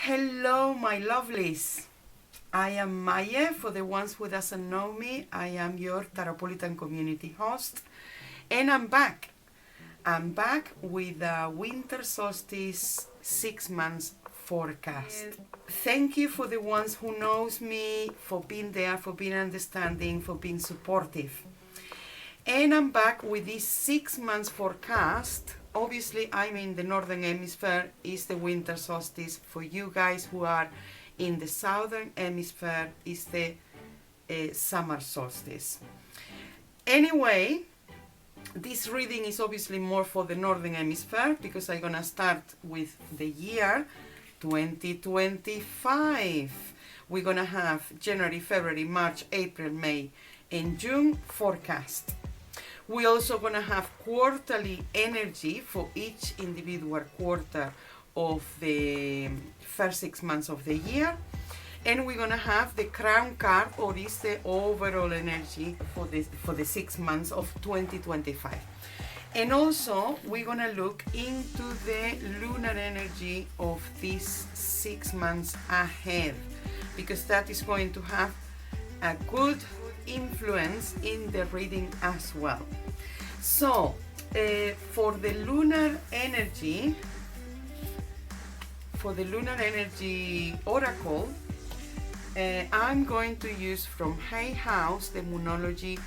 Hello, my lovelies. I am Maje. For the ones who doesn't know me, I am your Tarotpolitan community host, and I'm back. I'm back with a winter solstice 6 months forecast. Thank you for the ones who knows me, for being there, for being understanding, for being supportive. And I'm back with this 6 months forecast. Obviously, I'm in the northern hemisphere, is the winter solstice. For you guys who are in the southern hemisphere, is the summer solstice. Anyway, this reading is obviously more for the northern hemisphere because I'm gonna start with the year 2025. We're gonna have January, February, March, April, May, and June forecast. We're also going to have quarterly energy for each individual quarter of the first 6 months of the year. And we're going to have the crown card, or is the overall energy for the 6 months of 2025. And also, we're going to look into the lunar energy of these 6 months ahead, because that is going to have a good influence in the reading as well. So for the lunar energy oracle, I'm going to use from Hay House the Moonology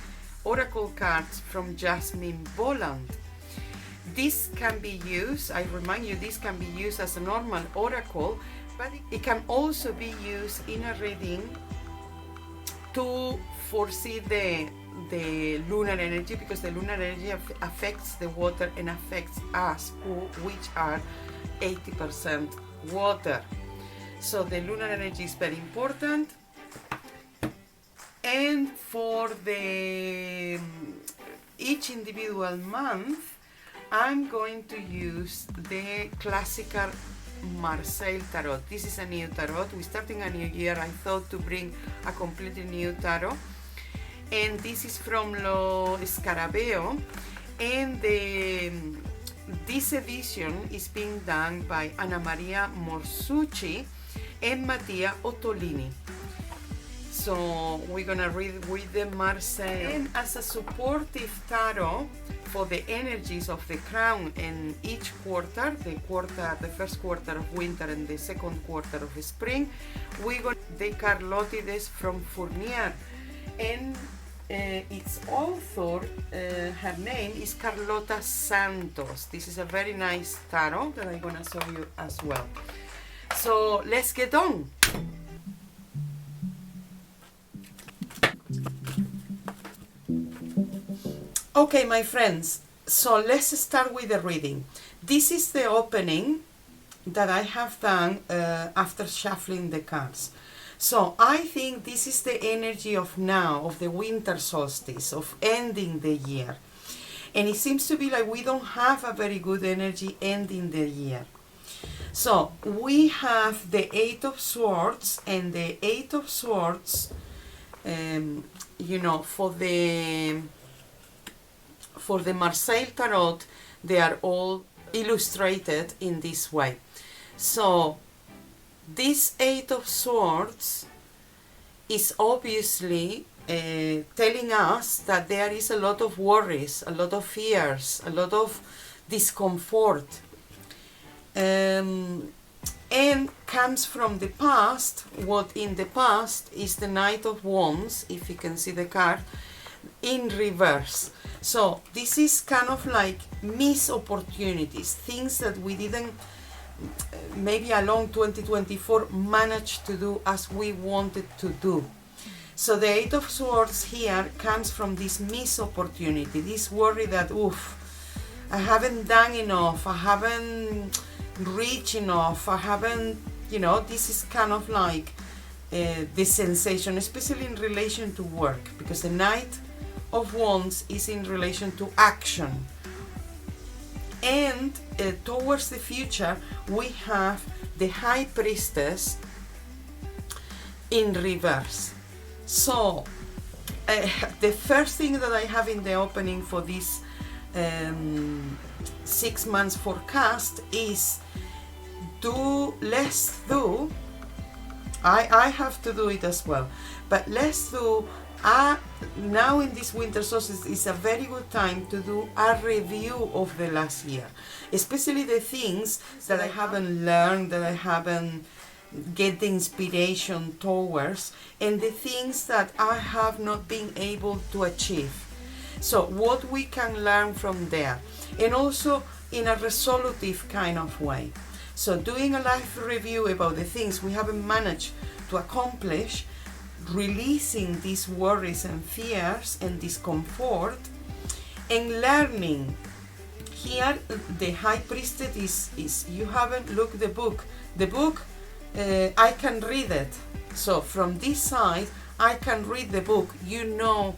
oracle cards from Yasmin Boland. This can be used, I remind you, this can be used as a normal oracle, but it can also be used in a reading to foresee the lunar energy, because the lunar energy affects the water and affects us, which are 80% water. So the lunar energy is very important. And for each individual month, I'm going to use the classical Marseille Tarot. This is a new tarot. We're starting a new year. I thought to bring a completely new tarot, and this is from Lo Scarabeo, and this edition is being done by Maria Morsucci and Mattia Ottolini. So we're gonna read with the Marseille, and as a supportive tarot for the energies of the crown in each quarter, the first quarter of winter and the second quarter of spring, we got the Carlotydes from Fournier, and its author, her name is Carlota Santos. This is a very nice tarot that I'm gonna show you as well. So let's get on. Okay, my friends, so let's start with the reading. This is the opening that I have done after shuffling the cards. So I think this is the energy of now, of the winter solstice, of ending the year. And it seems to be like we don't have a very good energy ending the year. So we have the Eight of Swords, and the Eight of Swords, for the Marseille Tarot, they are all illustrated in this way. So this Eight of Swords is obviously telling us that there is a lot of worries, a lot of fears, a lot of discomfort, and comes from the past. What in the past is the Knight of Wands, if you can see the card, in reverse. So this is kind of like missed opportunities, things that we didn't maybe along 2024 manage to do as we wanted to do. So the Eight of Swords here comes from this missed opportunity, this worry that, I haven't done enough, I haven't reached enough, I haven't, this is kind of like the sensation, especially in relation to work, because the Knight of Wands is in relation to action. And towards the future, we have the High Priestess in reverse. So the first thing that I have in the opening for this 6 months forecast is I have to do it as well, but let's do now in this winter solstice is a very good time to do a review of the last year, especially the things that I haven't learned, that I haven't get the inspiration towards, and the things that I have not been able to achieve. So what we can learn from there, and also in a resolutive kind of way. So doing a live review about the things we haven't managed to accomplish, releasing these worries and fears and discomfort, and learning. Here the High Priestess is you haven't looked the book. The book, I can read it. So from this side, I can read the book. You know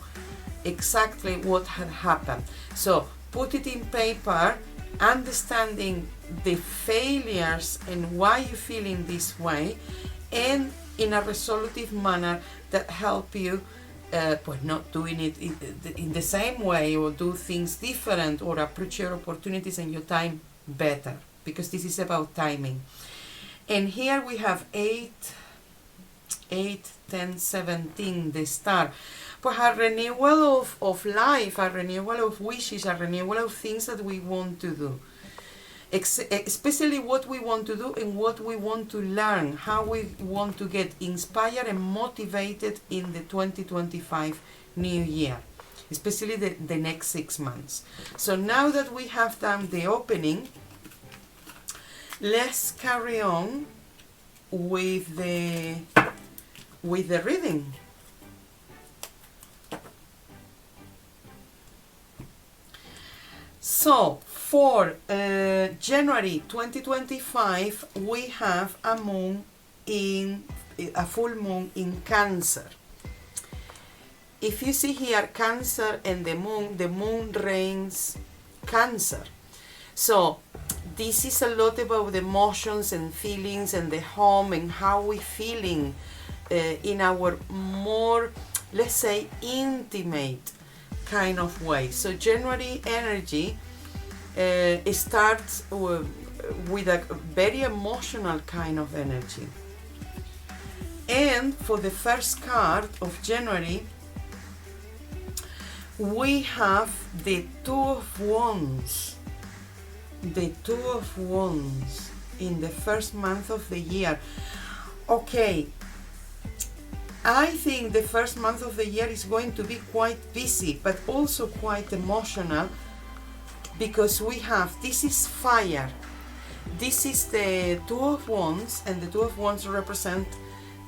exactly what had happened. So put it in paper, understanding the failures and why you feel in this way, and in a resolutive manner that help you not doing it in the same way, or do things different, or approach your opportunities and your time better, because this is about timing. And here we have 8, 10, 17, the star. For a renewal of life, a renewal of wishes, a renewal of things that we want to do. Especially what we want to do and what we want to learn, how we want to get inspired and motivated in the 2025 new year, especially the next 6 months. So now that we have done the opening, let's carry on with the reading. So for January 2025, we have a full moon in Cancer. If you see here Cancer and the moon reigns Cancer. So this is a lot about the emotions and feelings and the home and how we're feeling in our more, let's say, intimate kind of way. So January energy starts with a very emotional kind of energy. And for the first card of January, we have the Two of Wands. The Two of Wands in the first month of the year. Okay, I think the first month of the year is going to be quite busy, but also quite emotional, because we have, this is fire. This is the Two of Wands, and the Two of Wands represent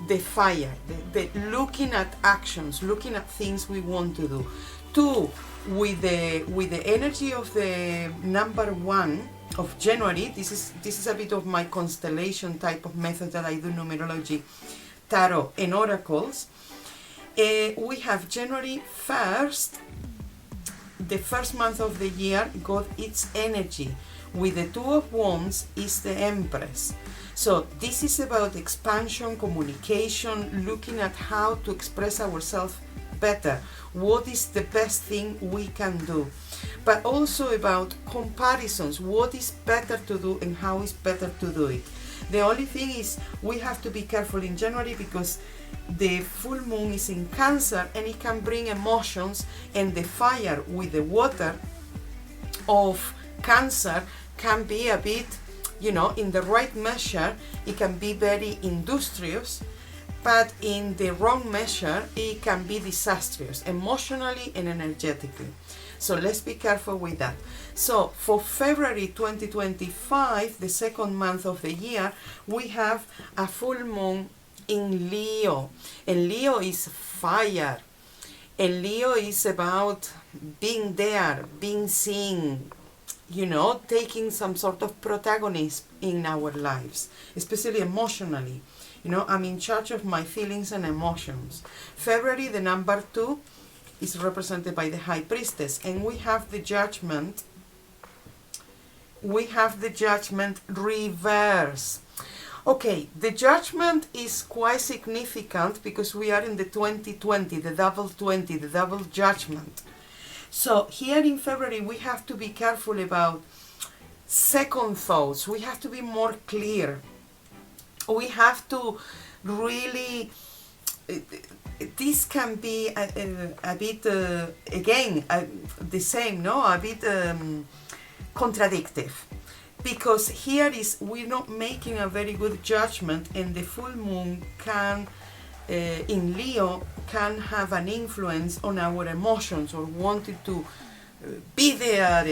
the fire, the looking at actions, looking at things we want to do. Two, with the energy of the number 1 of January, this is a bit of my constellation type of method that I do, numerology, tarot and oracles. We have January 1st, the first month of the year, got its energy. With the Two of Wands is the Empress. So this is about expansion, communication, looking at how to express ourselves better. What is the best thing we can do? But also about comparisons. What is better to do and how is better to do it? The only thing is we have to be careful in January, because the full moon is in Cancer and it can bring emotions, and the fire with the water of Cancer can be a bit, in the right measure, it can be very industrious, but in the wrong measure, it can be disastrous, emotionally and energetically. So let's be careful with that. So for February 2025, the second month of the year, we have a full moon in Leo. And Leo is fire. And Leo is about being there, being seen, taking some sort of protagonism in our lives, especially emotionally. I'm in charge of my feelings and emotions. February, the number 2, is represented by the High Priestess, and we have the Judgment. We have the Judgment reverse. Okay, the Judgment is quite significant because we are in the 2020, the double 20, the double Judgment. So here in February we have to be careful about second thoughts. We have to be more clear. We have to really, this can be a bit, again, the same, no? A bit contradictive. Because here is, we're not making a very good judgment, and the full moon can, in Leo, can have an influence on our emotions or wanting to be there,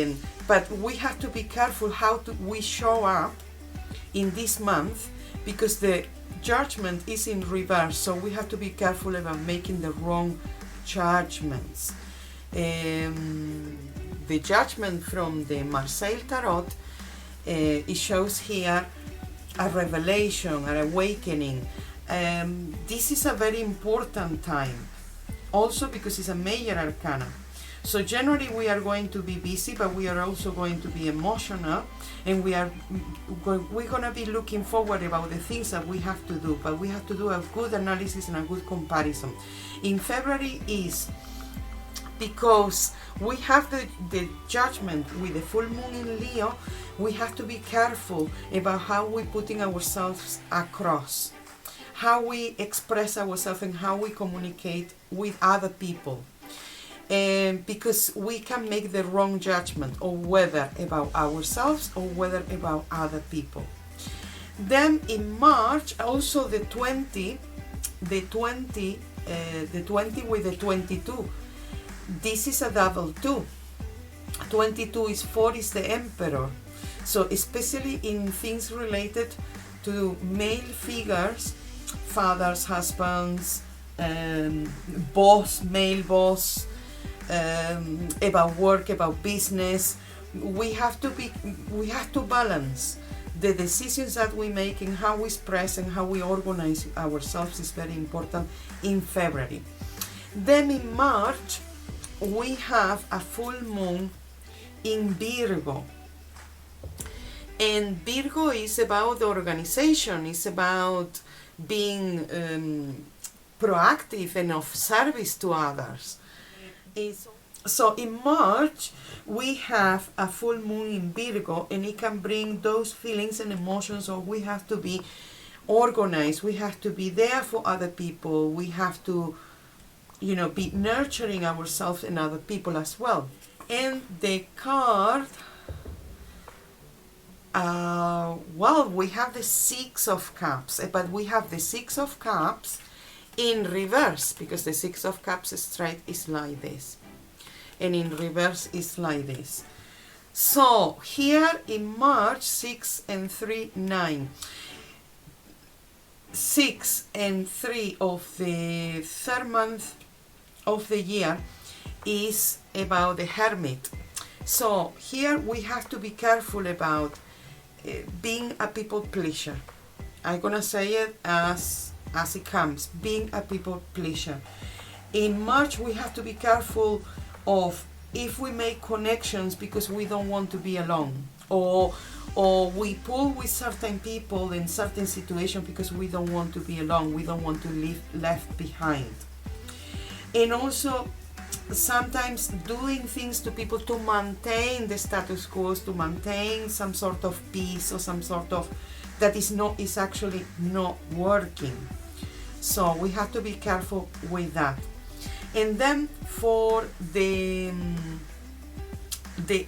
but we have to be careful how we show up in this month, because the judgment is in reverse, so we have to be careful about making the wrong judgments. The judgment from the Marseille Tarot, it shows here a revelation, an awakening. This is a very important time, also because it's a major arcana. So generally we are going to be busy, but we are also going to be emotional, and we're going to be looking forward about the things that we have to do, but we have to do a good analysis and a good comparison. In February is because we have the judgment with the full moon in Leo. We have to be careful about how we're putting ourselves across, how we express ourselves, and how we communicate with other people. Because we can make the wrong judgment, or whether about ourselves or whether about other people. Then in March, also the 20 with the 22. This is a double 2. 22 is 4 is the Emperor. So especially in things related to male figures, fathers, husbands, boss, male boss, about work, about business, we have to balance the decisions that we make, and how we express and how we organize ourselves is very important in February. Then in March we have a full moon in Virgo, and Virgo is about the organization, it's about being proactive and of service to others. So in March we have a full moon in Virgo, and it can bring those feelings and emotions of we have to be organized, we have to be there for other people, we have to, be nurturing ourselves and other people as well. And the card, we have the 6 of Cups, but we have the 6 of Cups in reverse, because the 6 of Cups straight is like this, and in reverse is like this. So here in March, 6 and 3, 9. 6 and 3 of the third month of the year is about the Hermit. So here we have to be careful about being a people pleaser. I'm gonna say it as it comes, being a people pleaser. In March we have to be careful of if we make connections because we don't want to be alone, or we pull with certain people in certain situations because we don't want to be alone, we don't want to live left behind. And also sometimes doing things to people to maintain the status quo, to maintain some sort of peace, or some sort of that is actually not working. So we have to be careful with that. And then for the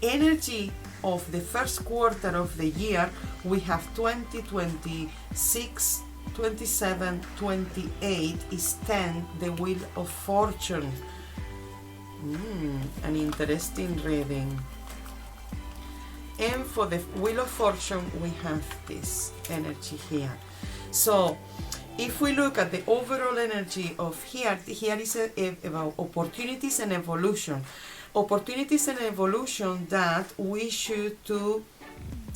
energy of the first quarter of the year, we have 20, 26, 27, 28 is 10, the Wheel of Fortune. An interesting reading. And for the Wheel of Fortune we have this energy here. So if we look at the overall energy of here is about opportunities and evolution. Opportunities and evolution that we should do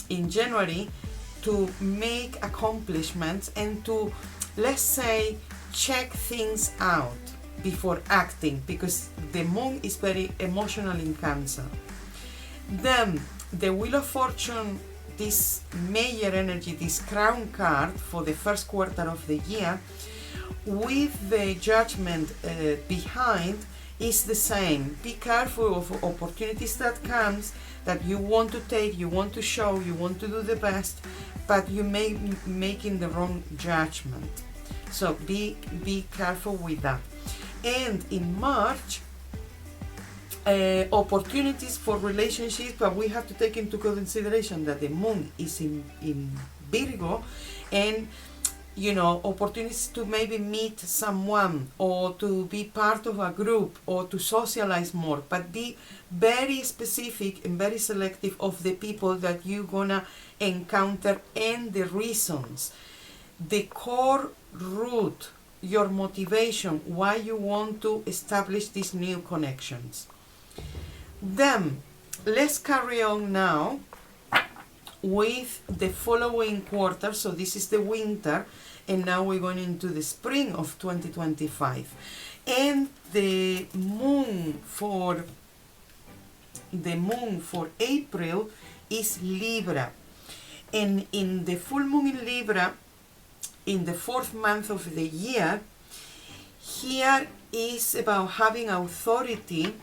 in January to make accomplishments and to, let's say, check things out before acting, because the moon is very emotional in Cancer. Then the Wheel of Fortune, this major energy, this crown card for the first quarter of the year, with the judgment behind, is the same. Be careful of opportunities that comes that you want to take, you want to show, you want to do the best, but you may be making the wrong judgment. So be careful with that. And in March, opportunities for relationships, but we have to take into consideration that the moon is in Virgo, and you know, opportunities to maybe meet someone or to be part of a group or to socialize more, but be very specific and very selective of the people that you're gonna encounter and the reasons, the core root, your motivation, why you want to establish these new connections. Then let's carry on now with the following quarter. So this is the winter, and now we're going into the spring of 2025, and the moon for April is Libra, and in the full moon in Libra, in the 4th month of the year, here is about having authority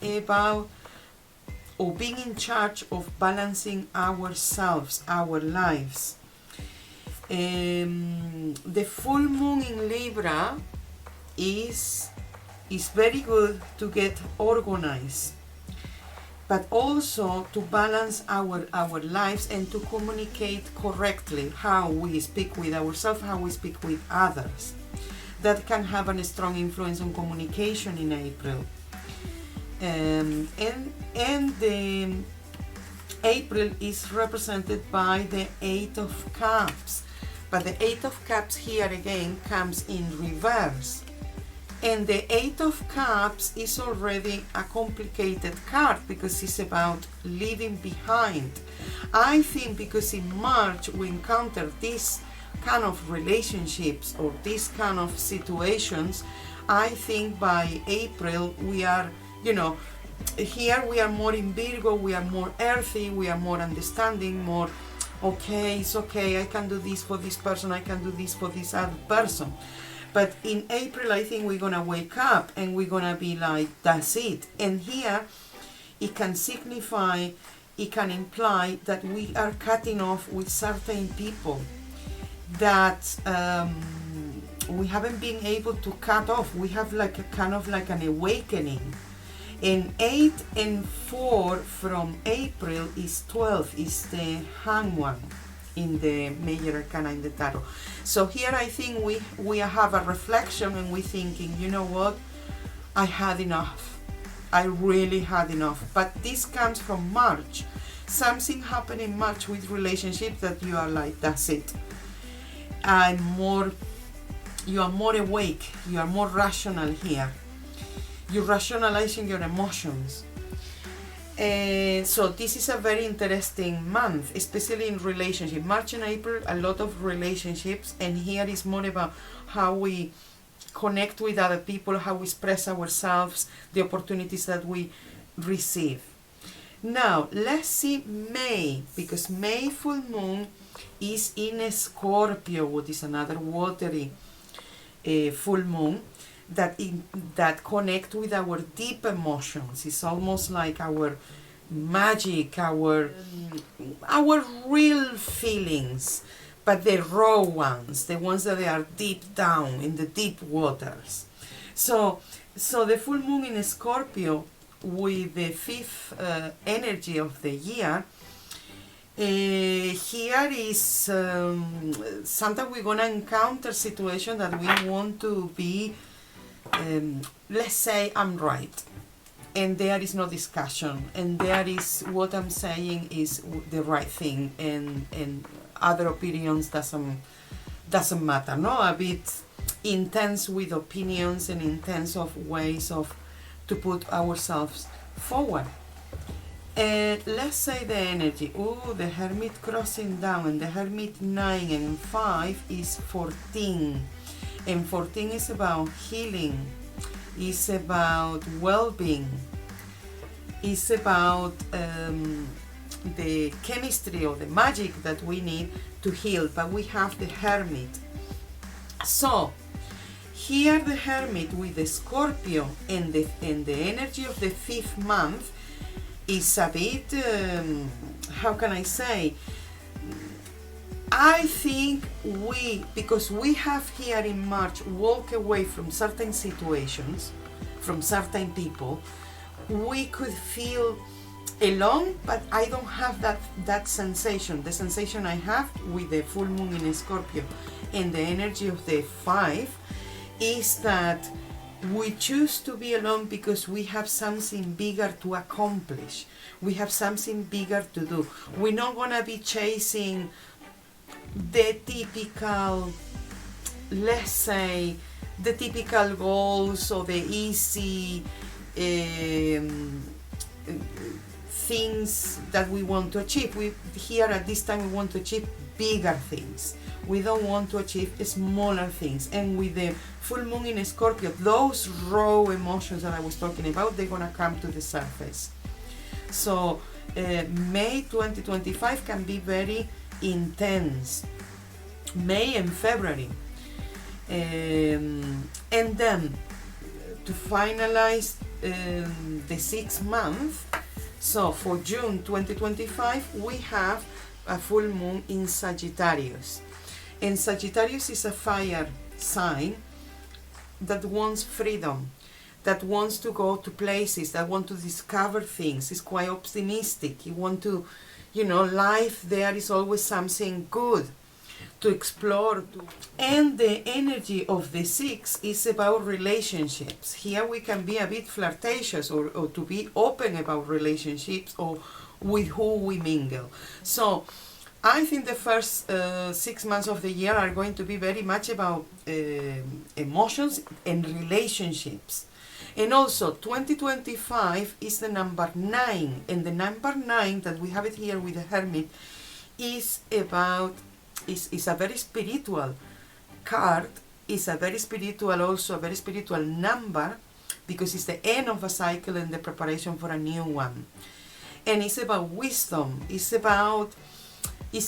about, or being in charge of balancing ourselves, our lives. The full moon in Libra is very good to get organized, but also to balance our lives and to communicate correctly, how we speak with ourselves, how we speak with others. That can have a strong influence on communication in April. And the April is represented by the 8 of Cups, but the 8 of Cups here again comes in reverse, and the 8 of Cups is already a complicated card because it's about leaving behind. I think because in March we encounter this kind of relationships or these kind of situations, I think by April we are, you know, here we are more in Virgo, we are more earthy, we are more understanding, more okay, it's okay, I can do this for this person, I can do this for this other person. But in April I think we're gonna wake up and we're gonna be like, that's it. And here it can signify, it can imply that we are cutting off with certain people that we haven't been able to cut off. We have like a kind of like an awakening. And 8 and 4 from April is 12, is the Hanged One in the Major Arcana in the Tarot. So here I think we have a reflection and we're thinking, you know what, I had enough. I really had enough. But this comes from March. Something happened in March with relationships that you are like, that's it. You are more awake, you are more rational here. You're rationalizing your emotions. So this is a very interesting month, especially in relationship. March and April, a lot of relationships, and here is more about how we connect with other people, how we express ourselves, the opportunities that we receive. Now, let's see May, because May full moon is in Scorpio, what is another watery full moon that connect with our deep emotions. It's almost like our magic, our real feelings, but the raw ones, the ones that they are deep down in the deep waters. So the full moon in Scorpio with the 5th energy of the year, here is sometimes we're gonna encounter situation that we want to be, let's say I'm right, and there is no discussion, and there is what I'm saying is the right thing, and other opinions doesn't matter. No, a bit intense with opinions and intense of ways of to put ourselves forward. Let's say the energy. Oh, the Hermit crossing down, and the Hermit 9 and 5 is 14. And 14 is about healing, it's about well-being, it's about the chemistry or the magic that we need to heal, but we have the Hermit. So Here the Hermit with the Scorpio and the energy of the 5th month is a bit, how can I say, I think because we have here in March walk away from certain situations, from certain people, we could feel alone, but I don't have that sensation. The sensation I have with the full moon in Scorpio and the energy of the 5 is that we choose to be alone because we have something bigger to accomplish. We have something bigger to do. We're not gonna be chasing the typical, let's say, the typical goals or the easy things that we want to achieve. We here at this time we want to achieve bigger things. We don't want to achieve smaller things. And with the full moon in Scorpio, those raw emotions that I was talking about, they're gonna come to the surface. So May 2025 can be very intense. May and February. And then to finalize the 6th month, so for June 2025 we have a full moon in Sagittarius, and Sagittarius is a fire sign that wants freedom, that wants to go to places, that want to discover things, is quite optimistic. You want to, life there is always something good to explore. And the energy of the 6 is about relationships. Here we can be a bit flirtatious or to be open about relationships or with who we mingle. So I think the first 6 months of the year are going to be very much about emotions and relationships. And also 2025 is the number 9, and the number 9 that we have it here with the Hermit is about is a very spiritual card, is a very spiritual, also a very spiritual number, because it's the end of a cycle and the preparation for a new one. And it's about wisdom. It's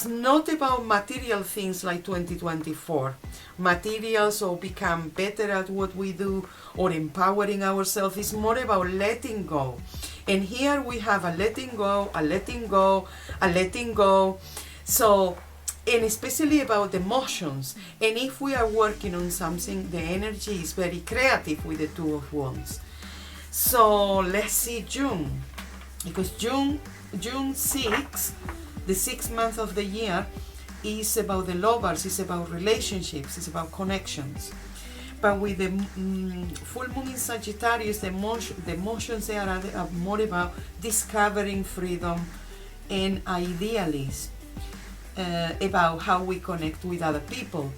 not about material things like 2024. Materials or become better at what we do or empowering ourselves. It's more about letting go. And here we have a letting go, a letting go, a letting go. So, and especially about emotions. And if we are working on something, the energy is very creative with the 2 of Wands. So let's see June, because June 6, the 6th month of the year, is about the lovers, it's about relationships, it's about connections. But with the full moon in Sagittarius, the emotions there are more about discovering freedom and idealism. About how we connect with other people.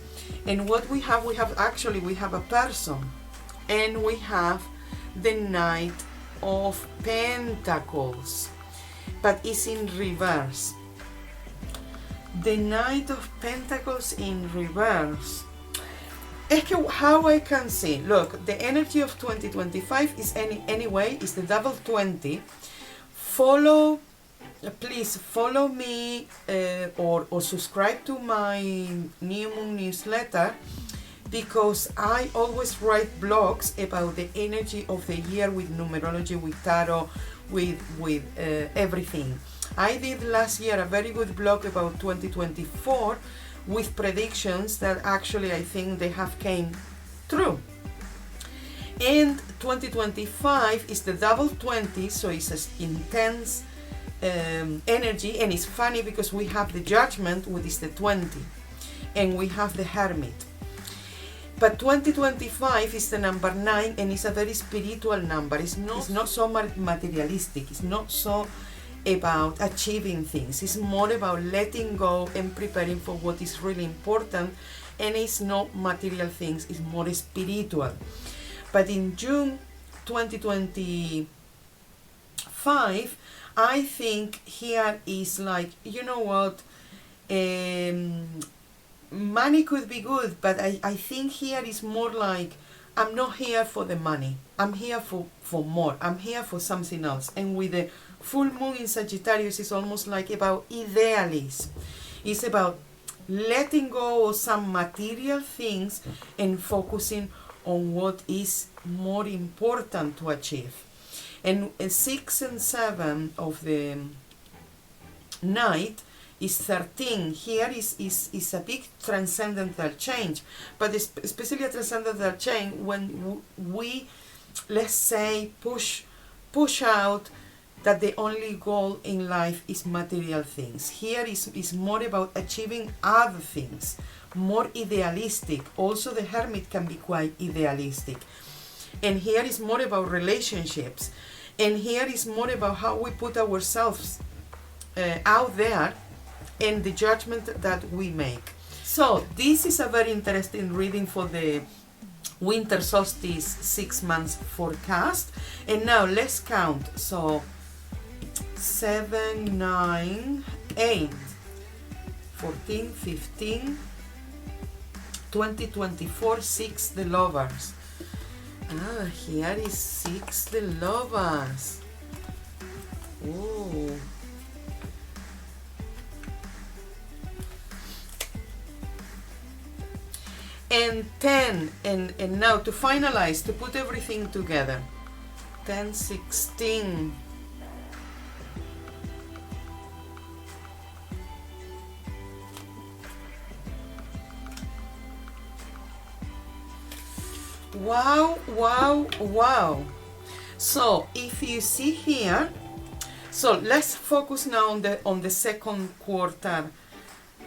And what we have a person, and we have the Knight of Pentacles, but it's in reverse. The Knight of Pentacles in reverse. How I can see, look, the energy of 2025 is anyway is the double 20. Please follow me or subscribe to my new moon newsletter, because I always write blogs about the energy of the year with numerology, with tarot, with everything. I did last year a very good blog about 2024 with predictions that actually I think they have came true. And 2025 is the double 20, so it's an intense energy, and it's funny because we have the Judgment, which is the 20, and we have the Hermit. But 2025 is the number 9, and it's a very spiritual number. It's not so materialistic. It's not so about achieving things. It's more about letting go and preparing for what is really important, and it's not material things. It's more spiritual. But in June 2025, I think here is like, money could be good, but I think here is more like, I'm not here for the money. I'm here for more. I'm here for something else. And with the full moon in Sagittarius, it's almost like about idealism. It's about letting go of some material things and focusing on what is more important to achieve. And 6 and 7 of the Knight is 13. Here is a big transcendental change, but especially a transcendental change when we, let's say, push out that the only goal in life is material things. Here is more about achieving other things, more idealistic. Also the Hermit can be quite idealistic. And here is more about relationships. And here is more about how we put ourselves out there and the judgment that we make. So this is a very interesting reading for the winter solstice 6 months forecast. And now let's count. So 7, 9, 8, 14, 15, 20, 24, 6 the lovers. Here is 6 the lovers. Oh. And 10, and now to finalize, to put everything together, 10, 16, wow, wow, wow. So if you see here, so let's focus now on the second quarter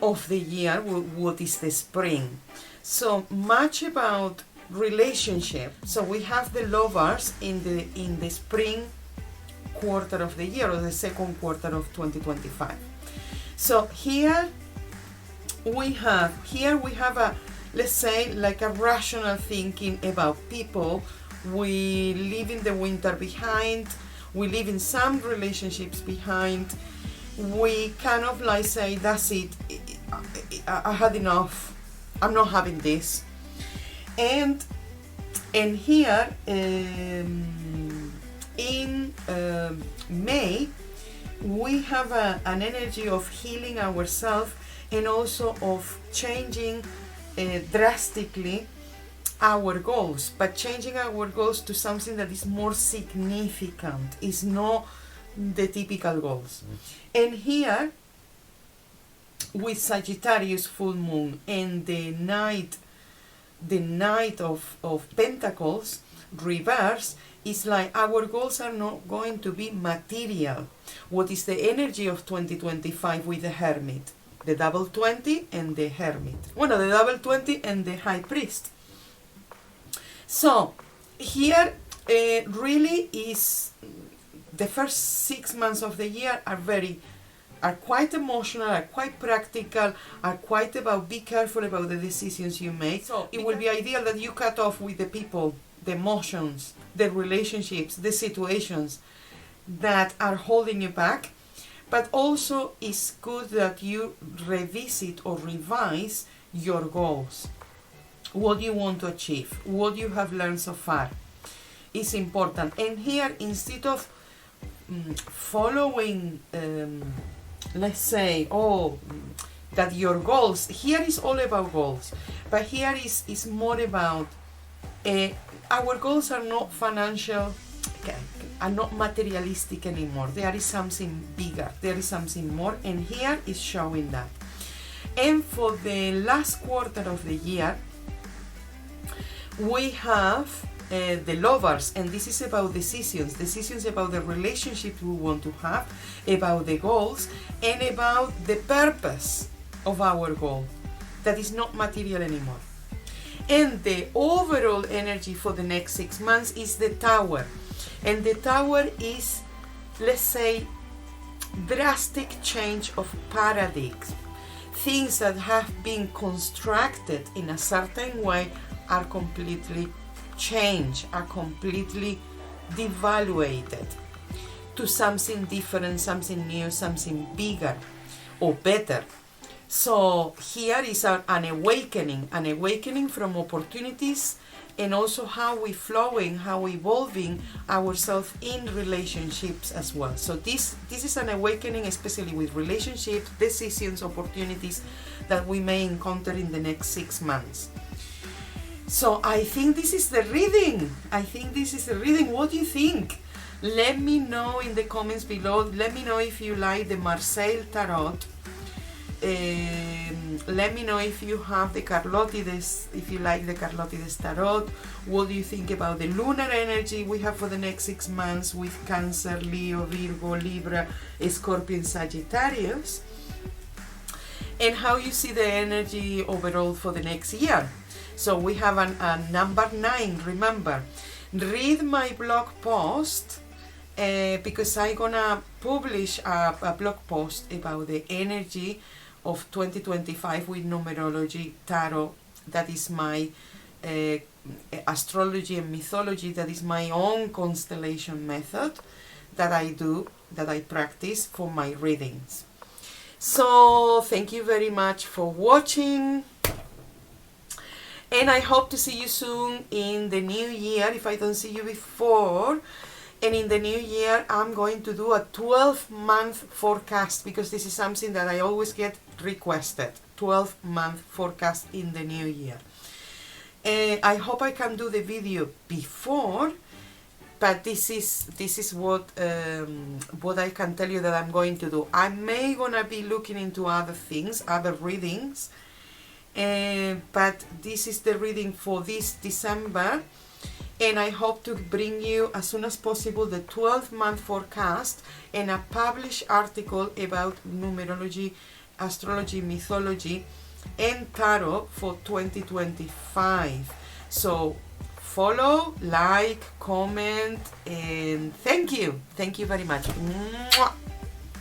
of the year, what is the spring. So much about relationship. So we have the lovers in the spring quarter of the year, or the second quarter of 2025. So here we have a, let's say, like a rational thinking about people. We leave in the winter behind, we leave in some relationships behind, we kind of like say, that's it, I had enough, I'm not having this. And here in May we have an energy of healing ourselves, and also of changing drastically our goals, but changing our goals to something that is more significant, is not the typical goals. And here with Sagittarius full moon and the Knight of Pentacles reverse, is like our goals are not going to be material. What is the energy of 2025 with the Hermit? The double 20 and the Hermit. Well, the double 20 and the High Priest. So here really is the first 6 months of the year are quite emotional, are quite practical, are quite about be careful about the decisions you make. So it will be ideal that you cut off with the people, the emotions, the relationships, the situations that are holding you back. But also it's good that you revisit or revise your goals. What you want to achieve, what you have learned so far is important. And here, instead of following, let's say, that your goals, here is all about goals, but here is more about our goals are not financial, are not materialistic anymore. There is something bigger, there is something more, and here is showing that. And for the last quarter of the year, we have the lovers, and this is about decisions about the relationship we want to have, about the goals, and about the purpose of our goal that is not material anymore. And the overall energy for the next 6 months is the Tower, and the Tower is, let's say, drastic change of paradigms. Things that have been constructed in a certain way are completely changed, are completely devaluated to something different, something new, something bigger or better. So here is an awakening from opportunities, and also how we flowing, how we evolving ourselves in relationships as well. So this is an awakening, especially with relationships, decisions, opportunities that we may encounter in the next 6 months. So I think this is the reading. I think this is the reading. What do you think? Let me know in the comments below. Let me know if you like the Marseille Tarot. Let me know if you have the Carlotydes, if you like the Carlotydes Tarot. What do you think about the lunar energy we have for the next 6 months with Cancer, Leo, Virgo, Libra, Scorpion, Sagittarius? And how you see the energy overall for the next year. So we have a number 9, remember. Read my blog post because I'm gonna publish a blog post about the energy of 2025 with Numerology Tarot. That is my astrology and mythology. That is my own constellation method that I do, that I practice for my readings. So thank you very much for watching, and I hope to see you soon in the new year if I don't see you before. And in the new year I'm going to do a 12-month forecast, because this is something that I always get requested. 12-month forecast in the new year. I hope I can do the video before, but this is what I can tell you that I'm going to do. I may gonna be looking into other things, other readings, but this is the reading for this December, and I hope to bring you as soon as possible the 12-month forecast and a published article about numerology, astrology, mythology, and tarot for 2025. So follow, like, comment, and thank you very much. Mwah.